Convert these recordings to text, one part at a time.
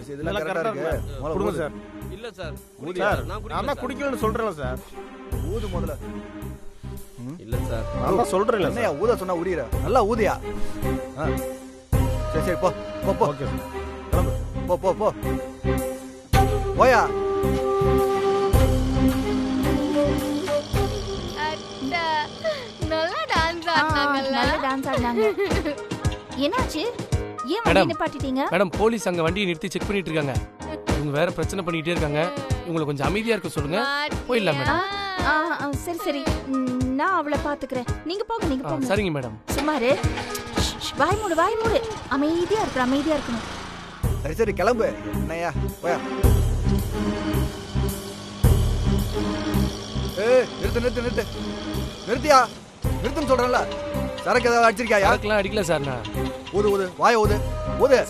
சரி இதெல்லாம் கரெக்டா இருக்கு. கொடுங்க சார். இல்ல சார் சார் நான் தான் குடிக்கலன்னு சொல்றேன்ல சார். ஊது முதல்ல. இல்ல சார் நான் தான் சொல்றேன்ல என்னையா சார். ஊத சொன்னா உரியற. நல்லா ஊதியா. சரி சரி போ போ போ. Okay sir. கிளம்பு. போ போ போ. போயா. நல்லா டான்ஸ் ஆடுனாங்கல்ல. நல்ல டான்ஸ் ஆடுனாங்க. என்னாச்சு? ஏன் வண்டி நிப்பாட்டிட்டீங்க? மேடம் போலீஸ் அங்க வண்டியை நிறுத்தி செக் பண்ணிட்டு இருக்காங்க. இவங்க வேற பிரச்சனை பண்ணிட்டே இருக்காங்க. இவங்களை கொஞ்சம் அமைதியா இருக்க சொல்லுங்க. போயிடலாம் மேடம். சரி சரி நான் அவளை பாத்துக்கிறேன். நீங்க போங்க நீங்க போங்க. சரிங்க மேடம். சுமாரு வாய் மூடு அமைதியா இருக்கணும். சரி சரி கிளம்பு. என்னையா போயா. நிறுத்து நிறுத்தியா. நிறுத்துன்னு சொல்றேன்ல. சரக்கு ஏதாவது அடிச்சிருக்கியா? சரக்குலாம் அடிக்கல சார். நான் ஊது வாய ஊது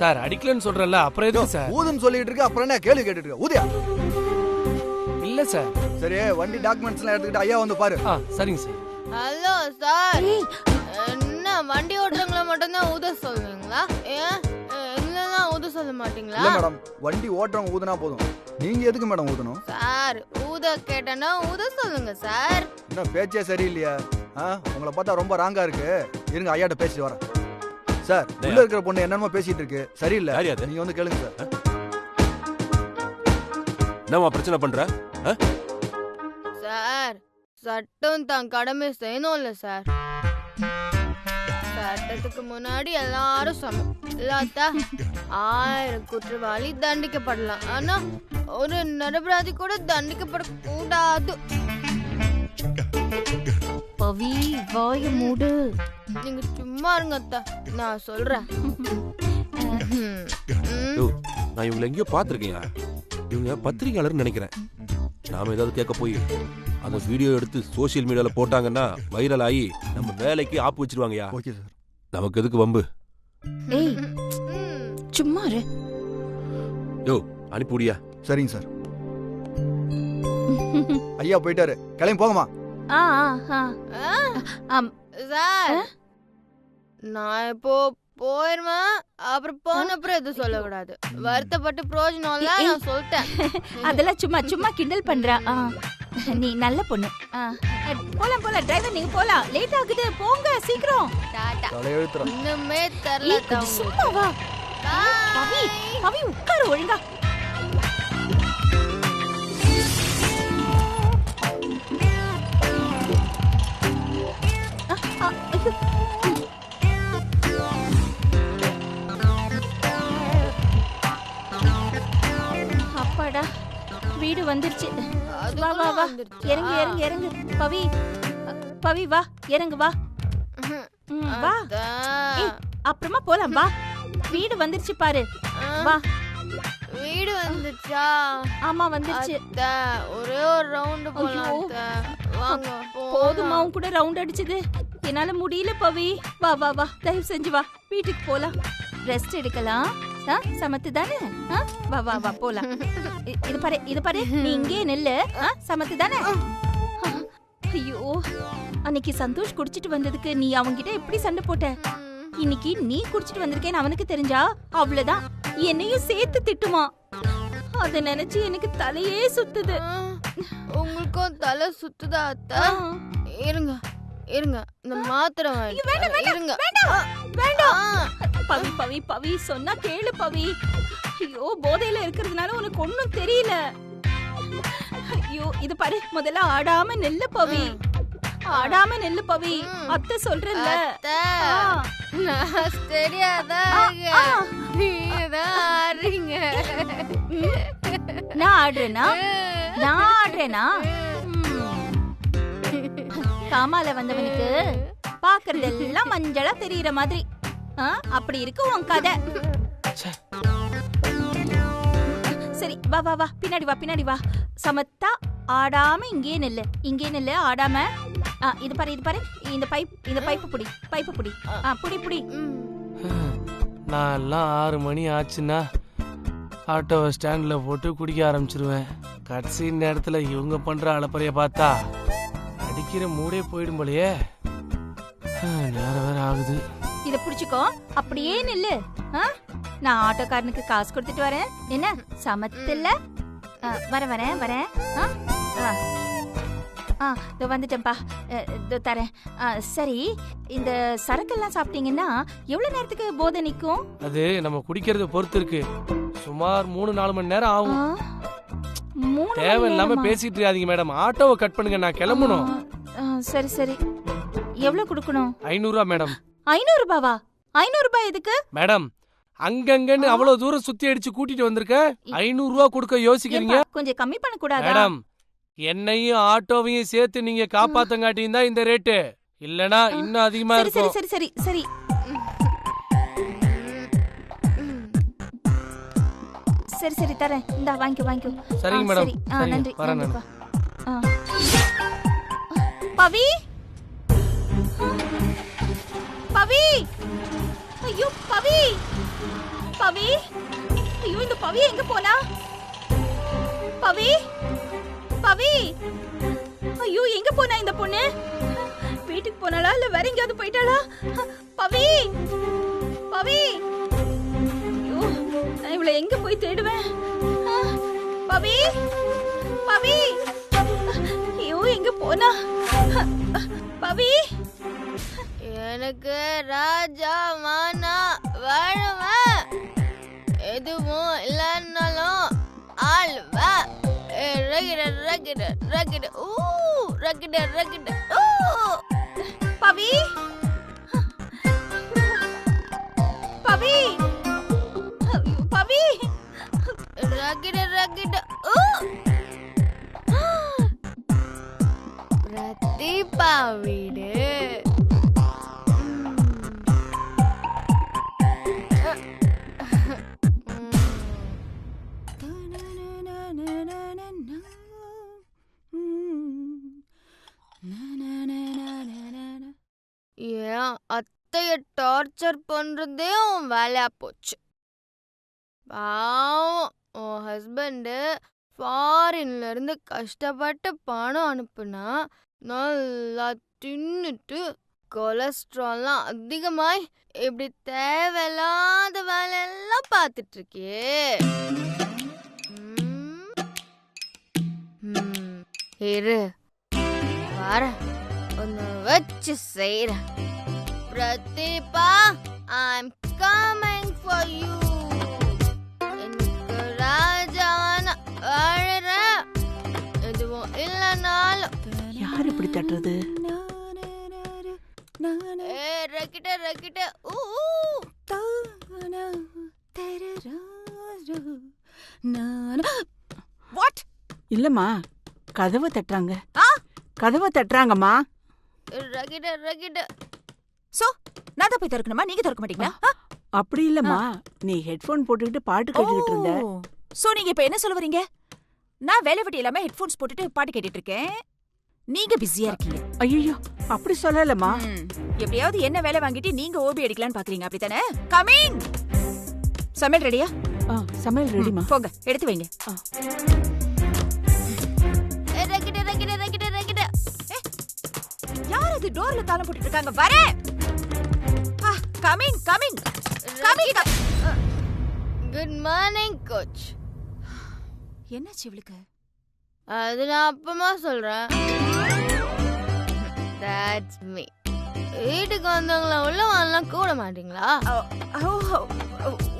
சார். அடிக்கலன்னு சொல்றேன்ல, அப்புறம் எதுக்கு சார் ஊதுன்னு சொல்லிட்டு இருக்க? அப்புறம் என்ன கேள்வி கேட்டுட்டு இருக்க? ஊதியா. இல்ல சார். சரி வண்டி டாக்குமெண்ட்ஸ் எல்லாம் எடுத்துக்கிட்டு ஐயா வந்து பாரு. சரிங்க சார். ஹலோ சார், என்ன வண்டி ஓட்டுறவங்கள மட்டும் தான் ஊத சொல்லுவீங்களா? ஏன் இல்லலாம் ஊத சொல்ல மாட்டீங்களா? இல்ல மேடம், வண்டி ஓட்டுறவங்க ஊதுனா போதும். நீங்க எதுக்கு மேடம் ஊதணும்? சார் ஊத கேட்டனா ஊத சொல்லுங்க சார். என்ன பேச்சே சரியில்லையா? உங்களை பார்த்தா ரொம்ப ராங்கா இருக்கு. இருங்க ஐயாட்ட பேசிட்டு வரேன். சார் உள்ள இருக்கிற பொண்ணு என்னமோ பேசிட்டு இருக்கு, சரியில்லை. நீங்க வந்து கேளுங்க சார். என்னமா பிரச்சனை பண்ற? சார் சட்டம் தான் கடமை செய்யணும்ல சார். சட்டத்துக்கு முன்னாடி எல்லாரும் சமம். இல்லாட்டா 1000 குற்றவாளி தண்டிக்கப்படலாம், ஆனா ஒரு நிரபராதி கூட தண்டிக்கப்படக்கூடாது. பவி வாய மூடு. நீங்க சும்மா இருங்க அத்தா, நான் சொல்றேன். நான் இவங்களை எங்கேயோ பாத்திருக்கேன். இவங்க பத்திரிகையாளர்னு நினைக்கிறேன். நாம ஏதாவது கேட்க போய் அந்த வீடியோ எடுத்து சோசியல் மீடியால போட்டாங்கன்னா வைரல் ஆகி நம்ம வேலைக்கு ஆப்பு வச்சிருவாங்கயா. Okay sir. நமக்கு எதுக்கு வம்பு? ஏய் சும்மா இரு. யோ அனுப்பிடியா. சரிங்க சார். ஐயா போயிட்டாரு, கிளம்பி போங்கம்மா. சார் நான் இப்போ போயிருவேன். அப்புறம் போன அப்புறம் எதுவும் சொல்லக்கூடாது. வருத்தப்பட்டு பிரோஜனம் இல்ல, நான் சொல்லிட்டேன். அதெல்லாம் சும்மா கிண்டல் பண்றா. நீ நல்ல பொண்ணு. போலாம் டிரைவர், நீங்க போலாம். லேட் ஆகுது, போங்க சீக்கிரம். டாடா. தலையெழுத்துறோம். இன்னுமே தெரியல. சும்மா வா. பவி உட்காரு ஒழுங்கா. அப்பாடா வீடு வந்துருச்சு. வா வா வா, இறங்கு. பவி வா, இறங்கு வா. வா அப்புறமா போலாம். வா வீடு வந்துருச்சு பாரு. வா. வீடு வந்துச்சா? ஆமா வந்துருச்சு. ஒரே ஒரு ரவுண்ட் போலாம். வாங்க. போதுமா உன் கூட ரவுண்ட் அடிச்சது? என்னால முடியல பவி. வா வா வா, தயவு செஞ்சு வா, வீட்டுக்கு போலாம். ரெஸ்ட் எடுக்கலாம். சமத்து தானே? வா வா வா போலாம். இது பாரு நீ இங்கே நெல்லு. சமத்து தானே? ஐயோ அன்னைக்கு சந்தோஷ் குடிச்சிட்டு வந்ததுக்கு நீ அவன்கிட்ட எப்படி சண்டை போட்ட? இன்னைக்கு நீ குடிச்சிட்டு வந்திருக்கேன்னு அவனுக்கு தெரிஞ்சா அவ்வளவுதான், என்னையும் சேர்த்து திட்டுமா. அத நினைச்சு எனக்கு தலையே சுத்துது. உங்களுக்கும் தலை சுத்துதா அத்தா? இருங்க இந்த மாத்திரை இருங்க. வேண்டாம் பவி சொன்னா கேளு பவி. ஐயோ போதையில இருக்கிறதுனால உனக்கு ஒண்ணும் தெரியல. ஐயோ இது பாரு, முதல்ல ஆடாம நெல்லு பவி. அத்தை சொல்றேன்ல. தெரியாதா? நான் ஆடுறேனா? காமால வந்தவனுக்கு பாக்குறதெல்லாம் மஞ்சளா தெரியற மாதிரி. அப்படி இருக்கு உன் கதை. சரி வா வா வா, பின்னாடி வா. சமத்தா ஆடாம இங்கே நெல்லு ஆடாம. இது பாரு இந்த பைப்பு புடி. புடி. நான் எல்லாம் 6 மணி ஆச்சுன்னா ஆட்டோவை ஸ்டாண்ட்ல போட்டு குடிக்க ஆரம்பிச்சிருவேன். கடைசி நேரத்துல இவங்க பண்ற அலப்பறைய பார்த்தா அடிக்கிற மூடே போயிடும் போலயே. நேரம் வேற ஆகுது. இத புடிச்சுக்கோ, அப்படியே நில்லு. நான் ஆட்டோக்காரனுக்கு காசு கொடுத்துட்டு வரேன். என்ன சமத்துல? வரேன் வரேன் வரேன். இதோ வந்துட்டேன்ப்பா. இதோ தரேன். சரி, இந்த சரக்கெல்லாம் சாப்பிட்டீங்கன்னா எவ்வளவு நேரத்துக்கு போதை நிக்கும்? அது நம்ம குடிக்கிறத பொறுத்து இருக்கு. சுமார் 3-4 மணி நேரம் ஆகும். தேவையில்லாம பேசிட்டு இருக்காதீங்க மேடம். ஆட்டோவை கட் பண்ணுங்க, நான் கிளம்பணும். சரி சரி, எவ்வளவு கொடுக்கணும்? 500 ரூபா மேடம். 500 ரூபாவா? 500 ரூபாய் எதுக்கு மேடம்? அங்கங்கன்னு அவ்வளவு தூரம் சுத்தி அடிச்சு கூட்டிட்டு வந்திருக்க, 500 ரூபா கொடுக்க யோசிக்கிறீங்க? கொஞ்சம் கம்மி பண்ண கூடாதா? மேடம், என்னையும் ஆட்டோவையும் சேர்த்து நீங்க காப்பாத்தங்காட்டியும் தான் இந்த ரேட்டு. இல்லனா இன்னும் அதிகமா இருக்கும். சரி சரி சரி சரி சரி தரேன். இந்தா வாங்கிக்கோ. சரிங்க மேடம். நன்றி. வரேன். பவி, பவி, ஐயோ பவி, பவி, ஐயோ இந்த பவி எங்க போனா? பவி, பவி, ஐயோ எங்க போனா இந்த பொண்ணு? வீட்டுக்கு போனாளா இல்ல வேற எங்கயாவது போயிட்டாளா? பவி, பவி, ஐயோ நான் இவளை எங்க போய் தேடுவேன்? பவி, பவி, ஐயோ எங்க போனா? பவி, எனக்கு ராஜா மானா வாழ்வேன், எதுவும் இல்லைன்னாலும் ஆள்வா. ரகிட ரகிட ரகிட ஊ ரகிட ரகிட ஊ. பவி, பவி, பவி, ரகிட ரகிட ஊ. பிரதீபா வீடு. ஏன் அத்தைய டார்ச்சர் பண்றதே உன் வேலையா போச்சு. பாவம் உன் ஹஸ்பண்டு ஃபாரின்ல இருந்து கஷ்டப்பட்டு பணம் அனுப்புனா நல்லா தின்னுட்டு கொலஸ்ட்ரால்லாம் அதிகமாய் இப்படி தேவையில்லாத வேலையெல்லாம் பார்த்துட்டு இருக்கியே. இரு வர ஒன்னு வச்சு செய்றேன். Pratibha, I'm coming for you. எனக்கு ராஜான அழற, எதுவும் இல்லைனாலும். யார் இப்படி தட்டுறது? ரக்கிட்ட ரக்கிட்ட ஊ. வாட்? இல்லம்மா, கதவை தட்டுறாங்க. கதவை தட்டுறாங்கம்மா. ரக்கிட்ட ரக்கிட்ட. சோ நான் தான் போய் திறக்கணுமா? நீங்க திறக்க மாட்டீங்களா? அப்படி இல்லம்மா, நீ ஹெட்போன் போட்டுக்கிட்டு பாட்டு கேட்டுக்கிட்டு இருந்த. சோ நீங்க இப்ப என்ன சொல்ல வரீங்க? நான் வேலை வெட்டி இல்லாம ஹெட்போன்ஸ் போட்டுட்டு பாட்டு கேட்டுட்டு இருக்கேன், நீங்க பிஸியா இருக்கீங்க. ஐயோ, அப்படி சொல்லலம்மா. எப்படியாவது என்ன வேலை வாங்கிட்டு நீங்க ஓபி அடிக்கலான்னு பாக்குறீங்க, அப்படித்தானே? கமிங். சமையல் ரெடியா? சமையல் ரெடிமா. போங்க, எடுத்து வைங்க. ரக்கிட்ட ரக்கிட்ட ரக்கிட்ட ரக்கிட்ட. யார் அது டோர்ல தாளம் போட்டுட்டு இருக்காங்க? வரேன். Coming coming coming. Good morning coach. என்னாச்சு இவளுக்கு? அது நான் அப்பமா சொல்றேன். That's me. வீட்டுக்கு வந்தவங்கள உள்ள வரலாம் கூட மாட்டீங்களா?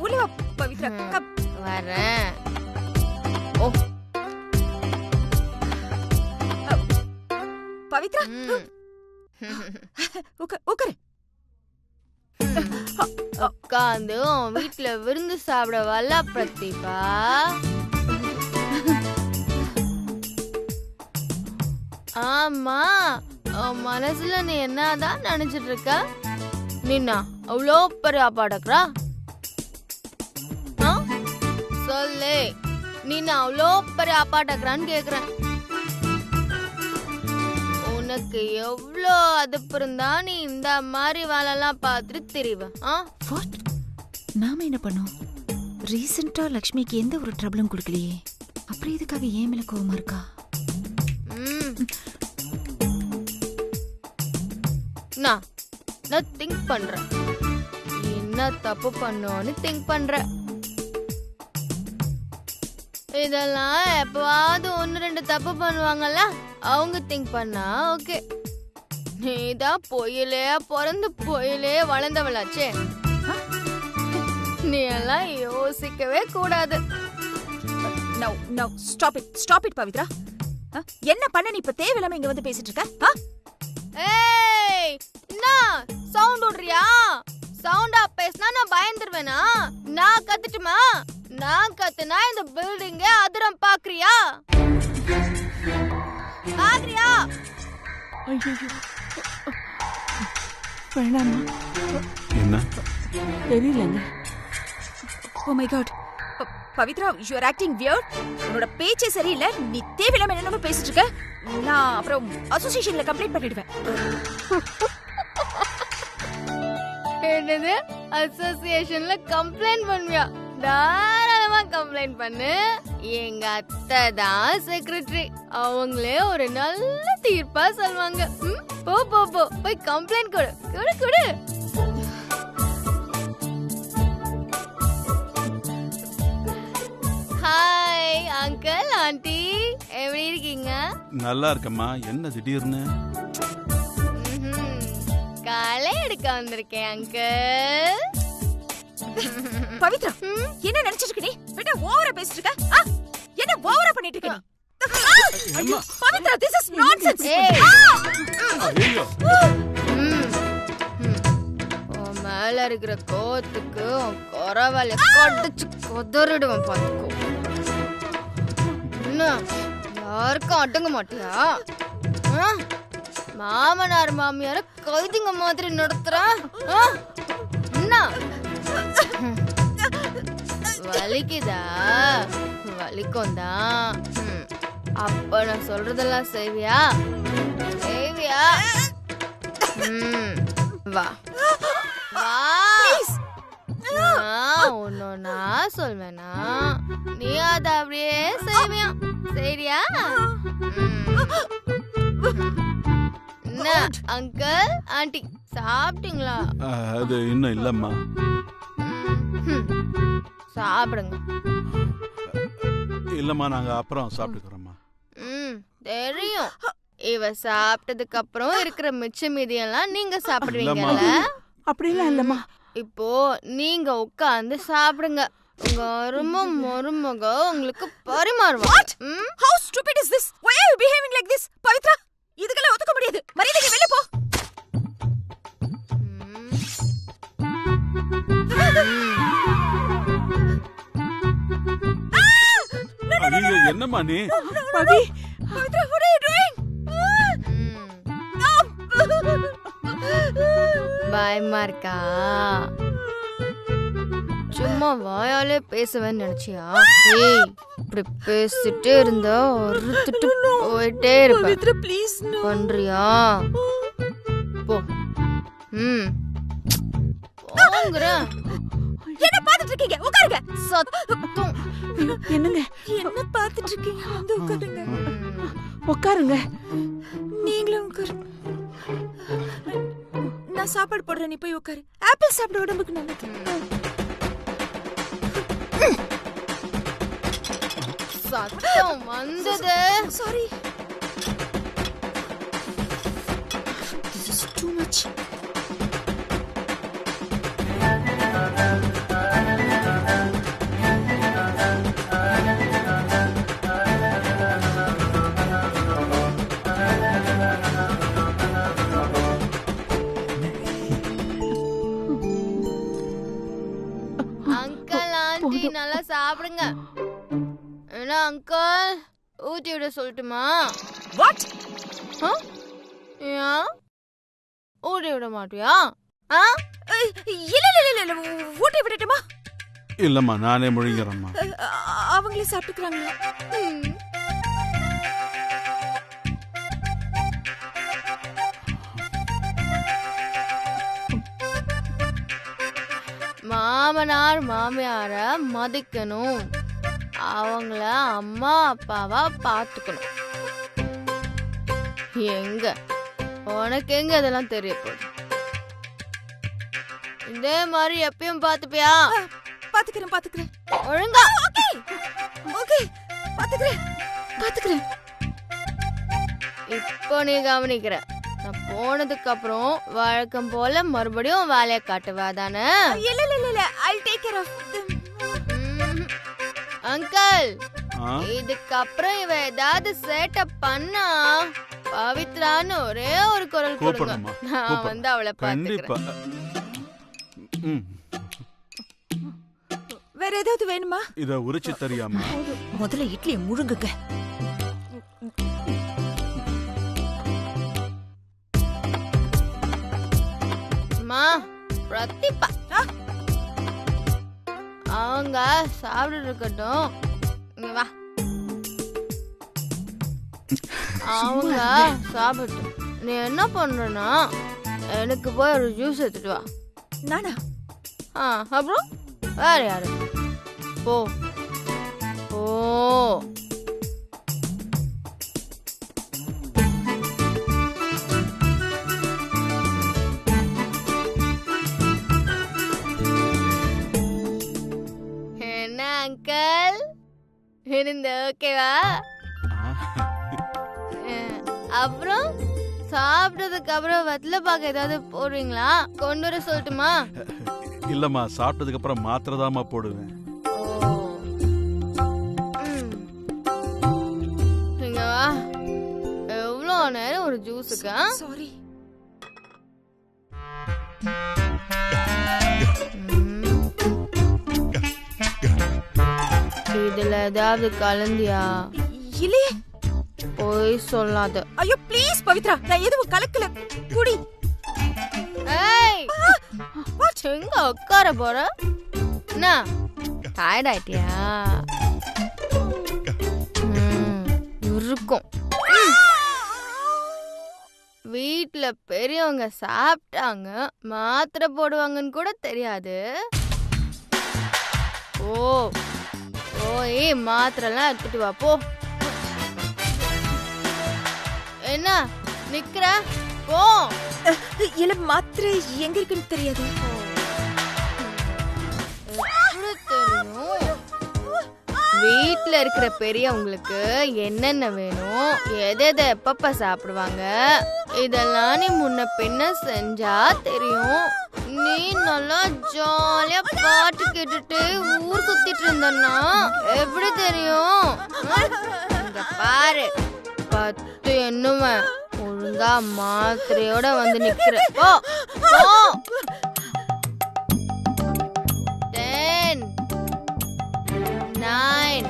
உள்ள வா பவித்ரா. வரேன். ஓ பவித்ரா, உட்காரு. உட்காந்து வீட்டுல விருந்து சாப்பிட வரல பிரதீபா. ஆமா, மனசுல நீ என்னதான் நினைச்சிட்டு இருக்க? நின்னா அவ்வளோ பெரிய பாடக்குறா? சொல்லு, நீ அவ்வளோ பெரிய அப்பாட்டக்குறான்னு கேக்குறேன். உனக்கு எவ்வளோ அதுப்பு இருந்தா நீ இந்த மாதிரி வேலைலாம் பார்த்துட்டு தெரிவ? நாம என்ன பண்ணோம்? ரீசெண்டா லக்ஷ்மிக்கு எந்த ஒரு ட்ரபிளும் கொடுக்கலையே, அப்புறம் இதுக்காக ஏன் மேல கோவமா இருக்கா? நான் திங்க் பண்றேன். என்ன தப்பு பண்ணோன்னு திங்க் பண்ற. இதெல்லாம் எப்பவாவது 1-2 தப்பு பண்ணுவாங்கல்ல, அவங்க திங்க் பண்ணா ஓகே. நீதான் பொயிலே பிறந்து பொயிலே வளர்ந்தவளாச்சே, நீ எல்லாம் யோசிக்கவே கூடாது. No no stop it Pavithra. என்ன பண்ண நீ இப்ப தேவையில்லாம இங்க வந்து பேசிட்டு இருக்க? ஏய், என்ன சவுண்ட் விடுறியா? சவுண்டா பேசினா நான் பயந்துருவேனா? நான் கத்துட்டுமா? நான் கத்துனா இந்த பில்டிங்க அதிரம் பாக்குறியா? பாக்குறியா? ஐயோ வேணாமா? என்ன தெரியலங்க. Oh my God Pavithra, you are acting weird. உன்னோட பேச்சே சரியில்லை. நீ தேவையில்லாம என்னென்ன பேசிட்டு இருக்க. நான் அப்புறம் அசோசியேஷன்ல கம்ப்ளைண்ட் பண்ணிடுவேன். என்னது? அசோசியேஷன்ல கம்ப்ளைண்ட் பண்ணுவியா? தாராளமா கம்ப்ளைண்ட் பண்ணு. எங்க அத்தை தான் செக்ரட்டரி, அவங்களே ஒரு நல்ல தீர்ப்பா சொல்லுவாங்க. போ போ போ, போய் கம்ப்ளைண்ட் கொடு கொடு கொடு. ஹாய் அங்கிள் ஆண்டி, எப்படி இருக்கீங்க? நல்லா இருக்கம்மா. என்ன திடீர்னு? காலை எடுக்க வந்திருக்கேன் அங்கிள். பவித்ரா, என்ன நினைச்சிட்டு இருக்க நீ? விட ஓவரா பேசிட்டு இருக்க. என்ன ஓவரா பண்ணிட்டு இருக்க நீ? Pavithra, this is nonsense. ஐயோ, உன் மேல இருக்கிற கோத்துக்கு குறவால கொடிச்சு கொதறிடுவேன் பாத்துக்கோ. என்ன யாருக்கும் அடங்க மாட்டியா? மாமனார் மாமியார கைதிங்க மாதிரி நடத்துற. என்ன வலிக்குதா? வலிக்கும் தான். அப்ப நான் சொல்றதெல்லாம் செய்வியா? செய்வியா? வா வா. ஒன்னொன்னா சொல்வேனா, நீ அத அப்படியே செய்வியா? சரியா? என்ன அங்கிள் ஆண்டி சாப்பிட்டீங்களா? அது இன்னும் இல்லம்மா. சாப்பிடுங்க. இல்லம்மா, நாங்க அப்புறம் சாப்பிட்டுக்கிறோம்மா. தெரியும். இவ சாப்பிட்டதுக்கு அப்புறம் இருக்கிற மிச்ச மீதியெல்லாம் நீங்க சாப்பிடுவீங்கல்ல? அப்படிலாம் இல்லம்மா. இப்போ நீங்க உட்கார்ந்து சாப்பிடுங்க. உங்க அருமை மருமக உங்களுக்கு பரிமாறுவா. How stupid is this? Why are you behaving like this? Pavithra, இதுக்கெல்லாம் ஒத்துக்க முடியாது. மரியாதைக்கு வெளிய போ. ஐயோ, என்னம்மா நீ? பவி, Pavithra, what are you doing? பயமா இருக்கா? சும்மா வாயாலே பேசுவேன்னு நினைச்சியா? ஏய், இப்படி பேசிட்டே இருந்தா அறுத்துட்டு போயிட்டே இருப்பேன். Pavithra, please no. பண்றியா? போ. போங்கறேன். என்ன பாத்துட்டு இருக்கீங்க? உட்காருங்க. சத்தம். என்னங்க? என்ன பாத்துட்டு இருக்கீங்க? வந்து உட்காருங்க. உட்காருங்க. நீங்களும் உட்காருங்க. நான் சாப்பாடு போடுறேன், நீ போய் உட்காரு. ஆப்பிள் சாப்பிட உடம்புக்கு நல்லது. சத்தம் வந்தது. Sorry. This is too much. Uncle aunty நல்லா சாப்பிடுங்க. என்ன அங்கிள், ஊட்டி விட சொல்லட்டுமா? What? ஏன் ஊட்டி விட மாட்டியா? இல்ல ஊட்டி விடட்டுமா? இல்லம்மா, நானே முழுங்கிறேம்மா. அவங்களே சாப்பிட்டுக்கிறாங்களா? மாமனார் மாமியார மதிக்கணும், அவங்கள அம்மா அப்பாவா பாத்துக்கணும். எங்க உனக்கு எங்க இதெல்லாம் தெரிய போகுது? இதே மாதிரி எப்பயும் பாத்துப்பியா? பாத்துக்கிறேன். ஒழுங்கா. ஓகே. பாத்துக்கிறேன். இப்போ நீ கவனிக்கிற. நான் போனதுக்கு அப்புறம் வழக்கம் போல மறுபடியும் வேலையை காட்டுவா தானே? இல்ல. I'll take care of them. Uncle, இதுக்கப்புறம் இவ ஏதாவது சேட்டப் பண்ணா பவித்ரான்னு ஒரே ஒரு குரல் கொடுங்க. நான் வந்து அவளை பாத்துக்கிறேன். வேற ஏதாவது வேணுமா? இத உரிச்சு தெரியாமா? முதல்ல இட்லியை முழுங்குங்க. பிரதீபா அவங்க சாப்பிட்டு இருக்கட்டும். வா, அவங்க சாப்பிட்டு நீ என்ன பண்றனா எனக்கு போய் ஒரு ஜூஸ் எடுத்துட்டு வா. நானா? அப்புறம் வேற யாரு? போ. என்ன அங்கிள் இருந்து ஓகேவா? அப்புறம் சாப்பிட்டதுக்கு அப்புறம் வெத்தலை பாக்க ஏதாவது போடுறீங்களா? கொண்டு வர சொல்லட்டுமா? இல்லம்மா, சாப்பிட்டதுக்கு அப்புறம் மாத்திரதாமா போடுவேன். இங்க வா. எவ்வளோ நேரம் ஒரு ஜூஸுக்கு? சாரி. இதுல ஏதாவது கலந்தியா? இல்லையே. போய் சொல்லாத. ஐயோ ப்ளீஸ் பவித்ரா, நான் எதுவும் கலக்கல. குடி. ஏய், எங்க உட்கார போற? என்ன டயர்ட் ஆயிட்டியா? இருக்கும். வீட்ல பெரியவங்க சாப்பிட்டாங்க மாத்திரை போடுவாங்கன்னு கூட தெரியாது. போய் மாத்திரைலாம் எடுத்துட்டு வா போ. என்ன நிக்கிற? போ. இல்ல, மாத்திரை எங்க இருக்குன்னு தெரியாது. வீட்ல இருக்கிற பெரியவங்களுக்கு என்னென்ன வேணும், எதை எப்பப்ப சாப்பிடுவாங்க, இதெல்லாம் நீ முன்ன பின்ன செஞ்சா தெரியும். நீ நல்லா ஜாலியா பாட்டு கேட்டுட்டு ஊர் சுத்திட்டு இருந்தன்னா எப்படி தெரியும்? இங்க பாரு, 10 எண்ணுவேன். ஒழுங்கா மாத்திரையோட வந்து நிக்கிற. போ. 10 9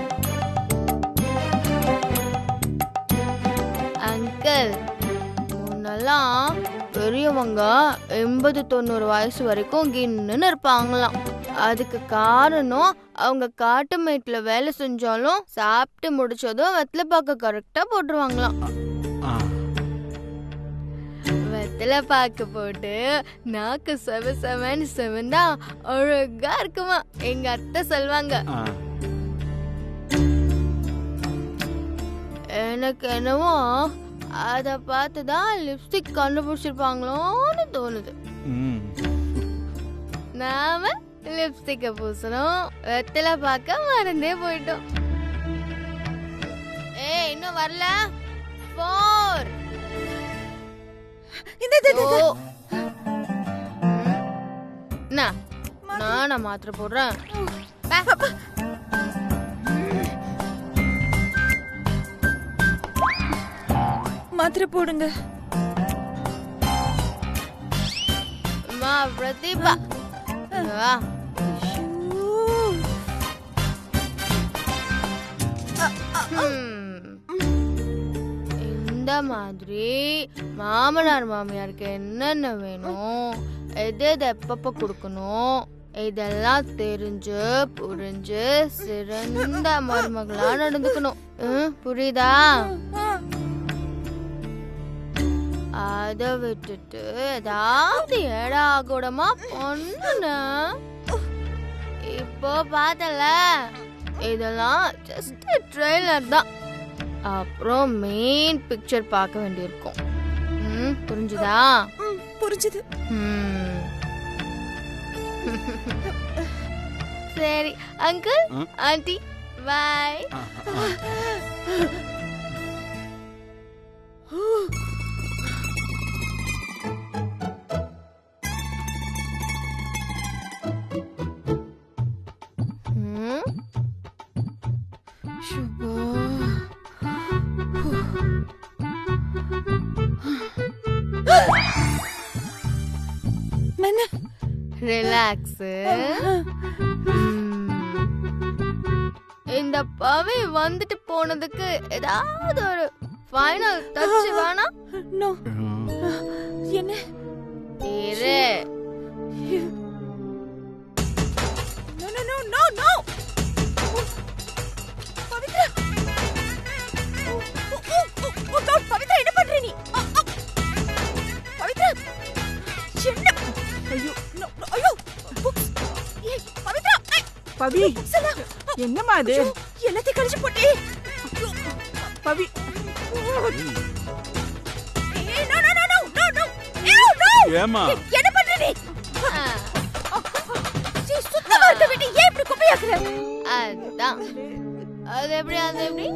அங்கிள், முன்னெல்லாம் பெரியவங்க 80-90 வயசு வரைக்கும் கின்னுன்னு இருப்பாங்களாம். அதுக்கு காரணம் அவங்க காட்டு மேட்ல வேலை செஞ்சாலும் சாப்பிட்டு முடிச்சதும் வெத்தலை பாக்க கரெக்டா போட்டுருவாங்களாம். வெத்தலை பாக்கு போட்டு நாக்கு செவன்னு செவந்தா அழகா இருக்குமா எங்க அத்தை சொல்வாங்க. எனக்கு என்னவோ அத பார்த்துதான் லிப்ஸ்டிக் கண்டுபிடிச்சிருப்பாங்களோன்னு தோணுது. நாம லிப்ஸ்டிக்க பூசணும், வெத்தலை பார்க்க மறந்தே போயிட்டோம். இன்னும் வரல. 4 நான் மாத்திரை போடுறேன். மாத்திரை போடுங்க. அம்மா பிரதீபா, வா. இந்த மாதிரி மாமனார் மாமியாருக்கு என்னென்ன வேணும், எது எப்பப்ப கொடுக்கணும், இதெல்லாம் தெரிஞ்சு புரிஞ்சு சிறந்த மருமகளா நடந்துக்கணும். புரியுதா? அத விட்டுட்டு ஏதாவது ஏடா கூடமா பொண்ணு இப்போ பார்த்தல, இதெல்லாம் ஜஸ்ட் ட்ரெய்லர் தான். அப்புறம் மெயின் பிக்சர் பார்க்க வேண்டியிருக்கும். புரிஞ்சுதா? புரிஞ்சுது. சரி அங்கிள் ஆண்டி பாய். ரிலாக்ஸ். இந்த பவி வந்துட்டு போனதுக்கு ஏதாவது ஒரு ஃபைனல் டச் வேணா? நோ. என்ன இரு. No no no no no. Pavithra. Oh god, Pavithra என்ன பண்ற நீ? பவித்ரா. என்ன? ஐயோ நோ ஐயோ. புக்ஸ். ஏய் பவித்ரா. பவி, என்னம்மா இது? எல்லாத்தையும் கழிச்சு போட்டே. பவி, ஏய் no no no no no no. ஏமா என்ன பண்ற நீ? சுத்தமா இருக்க வேண்டிய ஏன் இப்படி குப்பையாக்குற? அதான் அது எப்படி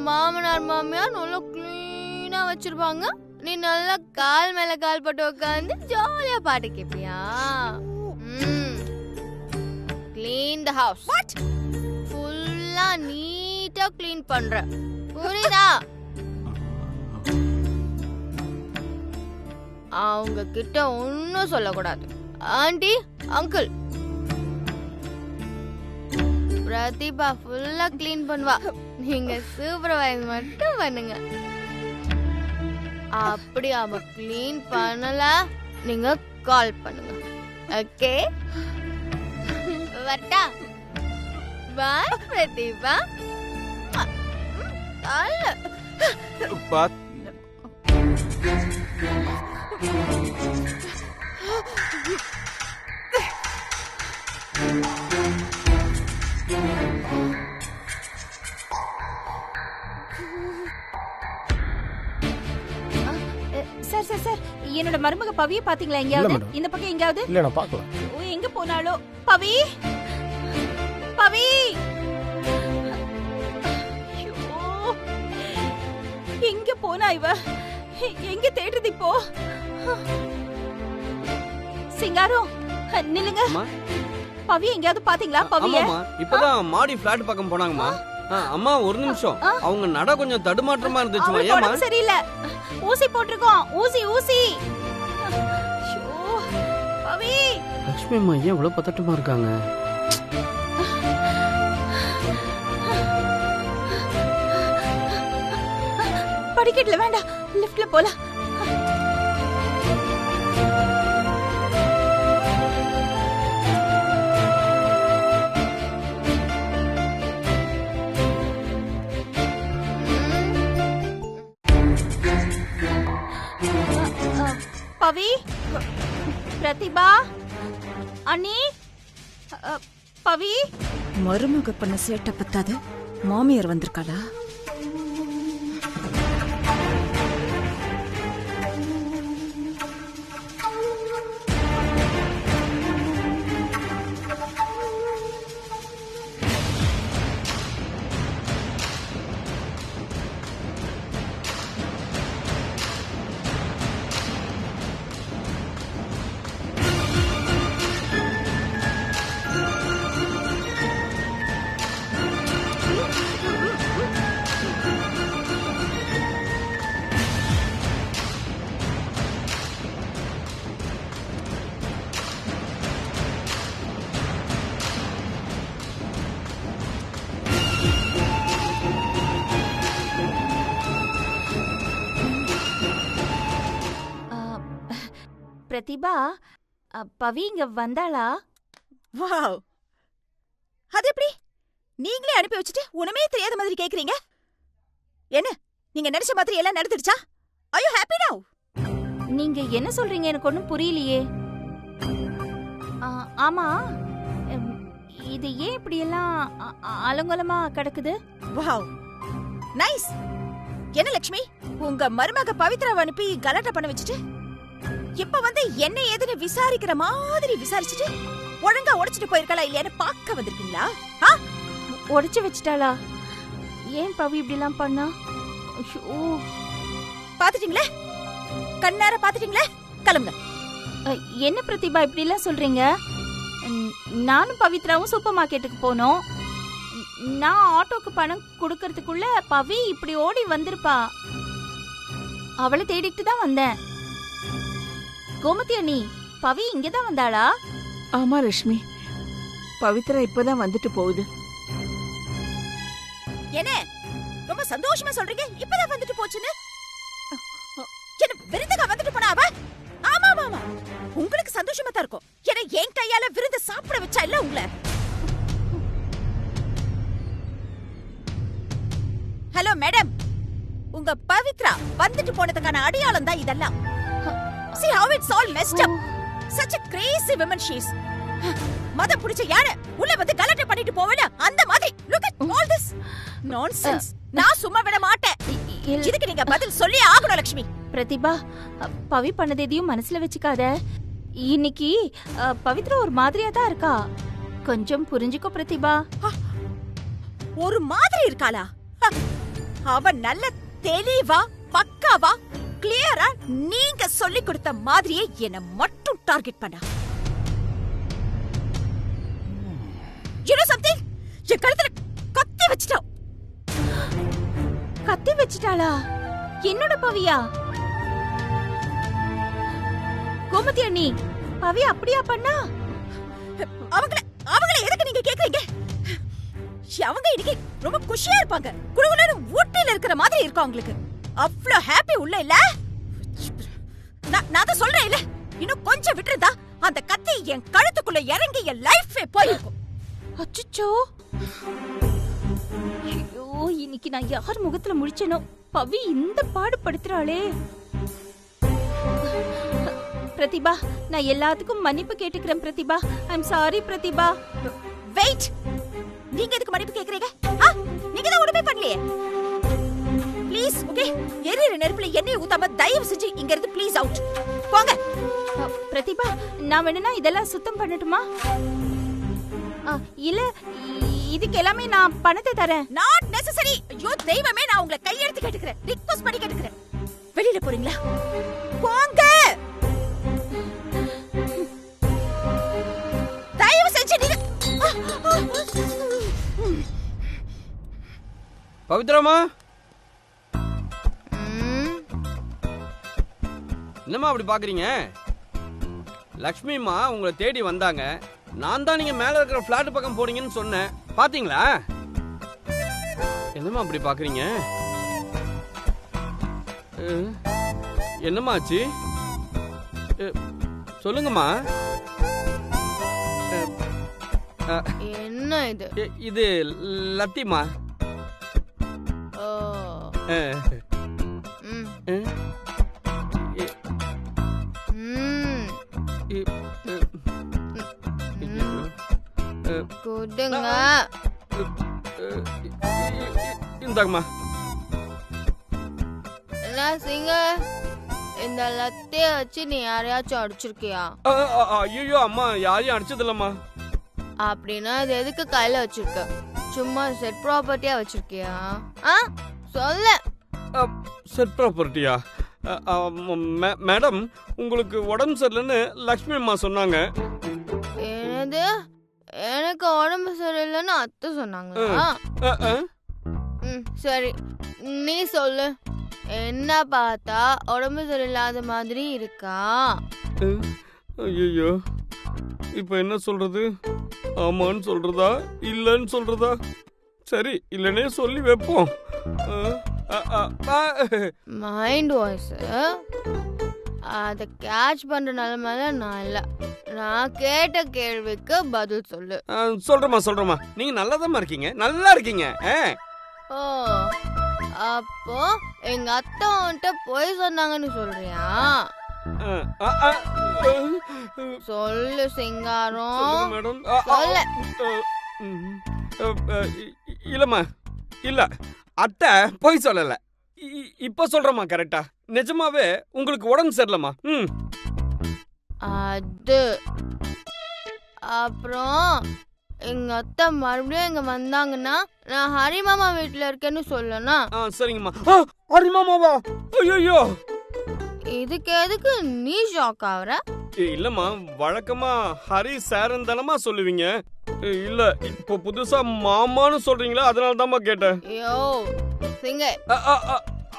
மாமனார் மாமியார் நல்லா கிளீனா வச்சிருப்பாங்க, நீ நல்லா கால் மேல கால் போட்டு உட்காந்து ஜாலியா பாட்டு கேப்பியா? Clean the house. வாட்? ஃபுல்லா நீட்டா கிளீன் பண்ற, புரியுதா? அவங்க கிட்ட ஒன்னும் சொல்லக்கூடாது. ஆண்டி அங்கிள் பிரதீபா ஃபுல்லா கிளீன் பண்ணுவா, நீங்க சூப்பர்வைஸ் மட்டும் பண்ணுங்க. அப்படி அவ கிளீன் பண்ணல நீங்க கால் பண்ணுங்க. ஓகே வரட்டா? பாய் பிரதீபா. சார் சார் சார், என்னோட மருமக பவியை பாத்தீங்களா எங்கயாவது? இந்த பக்கம் எங்கயாவது? இல்ல நான் பார்க்கல. எங்க போனாலோ? பவி பவி. எங்க போனா இவ? எங்க தேடுறது இப்போ? சிங்காரம் நில்லுங்க. பவி எங்கயாவது பாத்தீங்களா? பவிய இப்பதான் மாடி பிளாட் பக்கம் போனாங்கம்மா. அம்மா ஒரு நிமிஷம், அவங்க நட கொஞ்சம் தடுமாற்றமா இருந்துச்சுமா. ஏமா? சரியில்லை, ஊசி போட்டிருக்கோம். ஊசி ஊசி. பவி. லட்சுமி அம்மா ஏன் இவ்வளவு பதட்டமா இருக்காங்க? படிக்கட்டுல வேண்டாம், லிஃப்ட்ல போலாம். பவி, பிரதிபா, அண்ணி, பவி. மருமக பண்ண சேட்டை பத்தாது, மாமியார் வந்திருக்காளா? பிரதிபா, பவி இங்க வந்தாளா? வாவ், அது எப்படி? நீங்களே அனுப்பி வச்சுட்டு உனமே தெரியாத மாதிரி கேக்குறீங்க. என்ன, நீங்க நினைச்ச மாதிரி எல்லாம் நடந்துடுச்சா? Are you happy now? நீங்க என்ன சொல்றீங்க? எனக்கு ஒண்ணும் புரியலையே. ஆமா, இது ஏன் இப்படி எல்லாம் அலங்கோலமா கிடக்குது? Wow, nice. என்ன லட்சுமி, உங்க மருமக பவித்ராவை அனுப்பி கலாட்டா பண்ண வச்சுட்டு இப்ப வந்து என்ன ஏதுன்னு விசாரிக்கிற மாதிரி விசாரிச்சுட்டு ஒழுங்கா உடைச்சிட்டு போயிருக்கா இல்லையான்னு பார்க்க வந்திருக்கீங்களா? உடைச்சு வச்சிட்டாளா? ஏன் பவி இப்படி எல்லாம் பண்ணா? ஐயோ, பாத்துட்டீங்களே, கண்ணார பாத்துட்டீங்களே, கிளம்புங்க. என்ன பிரதிபா இப்படி எல்லாம் சொல்றீங்க? நானும் பவித்ராவும் சூப்பர் மார்க்கெட்டுக்கு போனோம். நான் ஆட்டோக்கு பணம் கொடுக்கறதுக்குள்ள பவி இப்படி ஓடி வந்திருப்பா. அவளை தேடிட்டு தான் வந்தேன். கோமதி அண்ணி, பவி இங்கதான் வந்தாளா? ஆமா ரஷ்மி, பவித்ரா இப்பதான் வந்துட்டு போகுது. என்ன ரொம்ப சந்தோஷமா சொல்றீங்க? இப்பதான் வந்துட்டு போச்சுன்னு என்ன விருந்து가 வந்துட்டு போனா அவ? ஆமா ஆமா ஆமா, உங்களுக்கு சந்தோஷமா தான் இருக்கும். ஏன்னா என் கையால விருந்து சாப்பிட வச்சா இல்ல உங்களை. ஹலோ மேடம், உங்க பவித்ரா வந்துட்டு போனதுக்கான அடையாளம் தான் இதெல்லாம். See how it's all messed up. Such a crazy woman she is. மதம் புடிச்ச யானை உள்ள வந்து கலட்ட பண்ணிட்டு போவல அந்த மாதிரி. Look at all this nonsense. நான் சும்மா விட மாட்டேன். இதுக்கு நீங்க பதில் சொல்லி ஆகணும் லட்சுமி. பிரதிபா, பவி பண்ணது எதையும் மனசுல வச்சுக்காத. இன்னைக்கு பவித்ரா ஒரு மாதிரியா தான் இருக்கா. கொஞ்சம் புரிஞ்சுக்கோ பிரதிபா. ஒரு மாதிரி இருக்காளா? அவ நல்ல தெளிவா பக்காவா கிளியரா நீங்க சொல்லி கொடுத்த மாதிரியே என்ன மட்டும் டார்கெட் பண்ணா. You know something? என் கழுத்துல கத்தி வச்சிட்டா. கத்தி வச்சிட்டாளா? என்னோட பவியா? கோமதி அண்ணி, பவி அப்படியா பண்ணா? அவங்கள எதுக்கு நீங்க கேக்குறீங்க? அவங்க இன்னைக்கு ரொம்ப குஷியா இருப்பாங்க. குடுகுடுன்னு ஊட்டில இருக்கிற மாதிரி இருக்கும் அவங்களுக்கு. அவ்ளோ ஹாப்பி உள்ள இல்ல? நான் தான் சொல்றேன் இல்ல, இன்னும் கொஞ்சம் விட்டுருந்தா அந்த கத்தி என் கழுத்துக்குள்ள இறங்கி என் லைஃபே போயிருக்கும். அச்சச்சோ, ஐயோ, இன்னைக்கு நான் யார் முகத்துல முழிச்சனோ. பவி இந்த பாடுபடுத்துறாளே. பிரதிபா, நான் எல்லாத்துக்கும் மன்னிப்பு கேட்டுக்கிறேன் Pratibha. I'm sorry Pratibha. Wait, நீங்க எதுக்கு மன்னிப்பு கேக்குறீங்க? நீங்க தான் ஒண்ணுமே பண்ணலையே. ப்ளீஸ், ஓகே, எரியிற நெருப்புல எண்ணெய் ஊத்தாம தயவு செஞ்சு இங்க இருந்து ப்ளீஸ் அவுட் போங்க. பிரதிபா, நான் வேணும்னா இதெல்லாம் சுத்தம் பண்ணட்டுமா? இல்ல, இதுக்கு எல்லாமே நான் பணத்தை தரேன். Not necessary. ஐயோ தெய்வமே, நான் உங்களை கையெடுத்து கேட்டுக்கிறேன், ரிக்வெஸ்ட் பண்ணி கேட்டுக்கிறேன். வெளியில போறீங்களா? போங்க. தயவு செஞ்சு நீங்க. பவித்ராமா, என்னம்மா அப்படி பாக்குறீங்க? லக்ஷ்மிமா உங்களை தேடி வந்தாங்க. நான் தான் நீங்க மேல இருக்கிற பிளாட் பக்கம் போறீங்கன்னு சொன்னேன். பாத்தீங்களா? என்னம்மா அப்படி பாக்குறீங்க? என்னம்மா ஆச்சு? சொல்லுங்கம்மா. என்ன இது? இது லத்திமா. கொடுங்க. இந்தாங்கம்மா. என்ன சிங்க, இந்த லத்தைய வச்சு நீ யாரையாச்சும் அடிச்சிருக்கியா? ஐயோ அம்மா, யாரையும் அடிச்சது இல்லம்மா. அப்படின்னா இது எதுக்கு கையில வச்சிருக்க? சும்மா செட் ப்ராப்பர்ட்டியா வச்சிருக்கியா? சொல்ல. செட் ப்ராப்பர்ட்டியா? மேடம், உங்களுக்கு உடம்பு சரியில்லைன்னு லக்ஷ்மி அம்மா சொன்னாங்க. என்னது? எனக்கு உடம்பு சரியில்லைன்னு அத்தை சொன்னாங்களா? சரி, நீ சொல்லு. என்ன பார்த்தா உடம்பு சரியில்லாத மாதிரி இருக்கா? ஐயோ, இப்ப என்ன சொல்றது? ஆமான்னு சொல்றதா இல்லன்னு சொல்றதா? சரி, இல்லனே சொல்லி வைப்போம். மைண்ட் வாய்ஸ் அத கேட்ச் பண்ற நிலைமையில நான் இல்ல. நான் கேட்ட கேள்விக்கு பதில் சொல்லு. சொல்றேம்மா. நீங்க நல்லாதாம்மா இருக்கீங்க, நல்லா இருக்கீங்க. ஓ, அப்போ எங்க அத்தை உன்கிட்ட போய் சொன்னாங்கன்னு சொல்றியா? சொல்லு சிங்காரம், மேடம். சொல்லு. இல்லம்மா, இல்ல, அத்தை போய் சொல்லல. இப்ப சொல்றமா கரெக்டா? நிஜமாவே உங்களுக்கு உடம்பு சரியில்லம்மா. அப்புறம் எங்க அத்தை மறுபடியும் இங்க வந்தாங்கன்னா நான் ஹரிமாமா வீட்டுல இருக்கேன்னு சொல்லணும். சரிங்கம்மா. ஹரிமாமாவா? ஐயோ, இதுக்கு எதுக்கு நீ ஷாக் ஆகுற? இல்லம்மா, வழக்கமா ஹரி சாரன் தானமா சொல்லுவீங்க. இல்ல இப்போ புதுசா மாமான்னு சொல்றீங்களா, அதனால தான்மா கேட்டேன். ஐயோ சிங்க.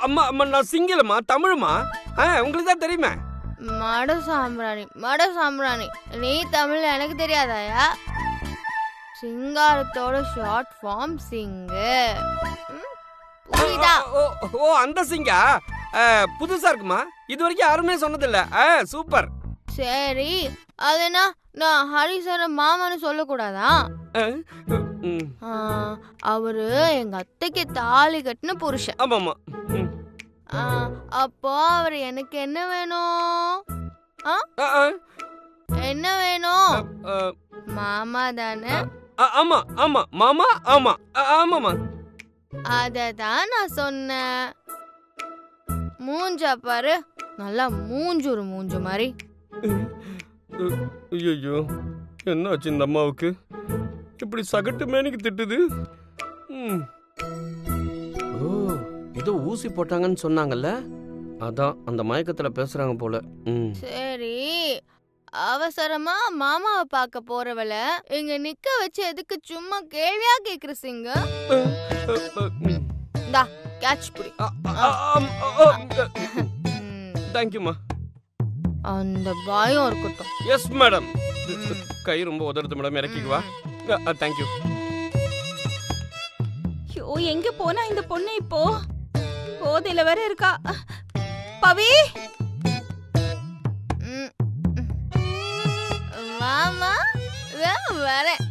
அம்மா அம்மா நான் சிங்களமா தமிழுமா? உங்களுக்கு தான் தெரியுமே. மட சாம்பிராணி நீ தமிழ் எனக்கு தெரியாதாயா? சிங்காரத்தோட ஷார்ட் ஃபார்ம் சிங்கு. புரியுதா? ஓ அந்த சிங்கா புதுசா இருக்குமா? இது வரைக்கும் யாருமே சொன்னதில்ல. சூப்பர். சரி, அதுனா நான் ஹரிசர மாமான்னு சொல்லக்கூடாதா? அவரு எங்க அத்தைக்கு தாலி கட்டின புருஷன். ஆமாமா. அப்போ அவர் எனக்கு என்ன வேணும்? என்ன வேணும்? மாமா தானே? ஆமா ஆமா மாமா. ஆமா ஆமாமா. அததான் நான் சொன்னேன். மூஞ்சா பாரு, நல்லா மூஞ்சூரு மூஞ்சு மாதிரி. ஐயோ, என்ன ஆச்சு இந்த அம்மாவுக்கு? இப்படி சகட்டு மேனிக்கு திட்டுது. ஏதோ ஊசி போட்டாங்கன்னு சொன்னாங்கல்ல, அதான் அந்த மயக்கத்துல பேசுறாங்க போல. சரி, அவசரமா மாமாவை பார்க்க போறவள இங்க நிக்க வச்சு எதுக்கு சும்மா கேள்வியா கேக்குற சிங்க? டா கேட்ச் புடி. தேங்க்யூமா. அந்த பயம் இருக்கட்டும். Yes madam. கை ரொம்ப உதறது மேடம், இறக்கிக்குவா. தேங்க்யூ. ஐயோ, எங்க போனா இந்த பொண்ணு இப்போ? போதையில வேற இருக்கா. பவி, மாமா வரேன்.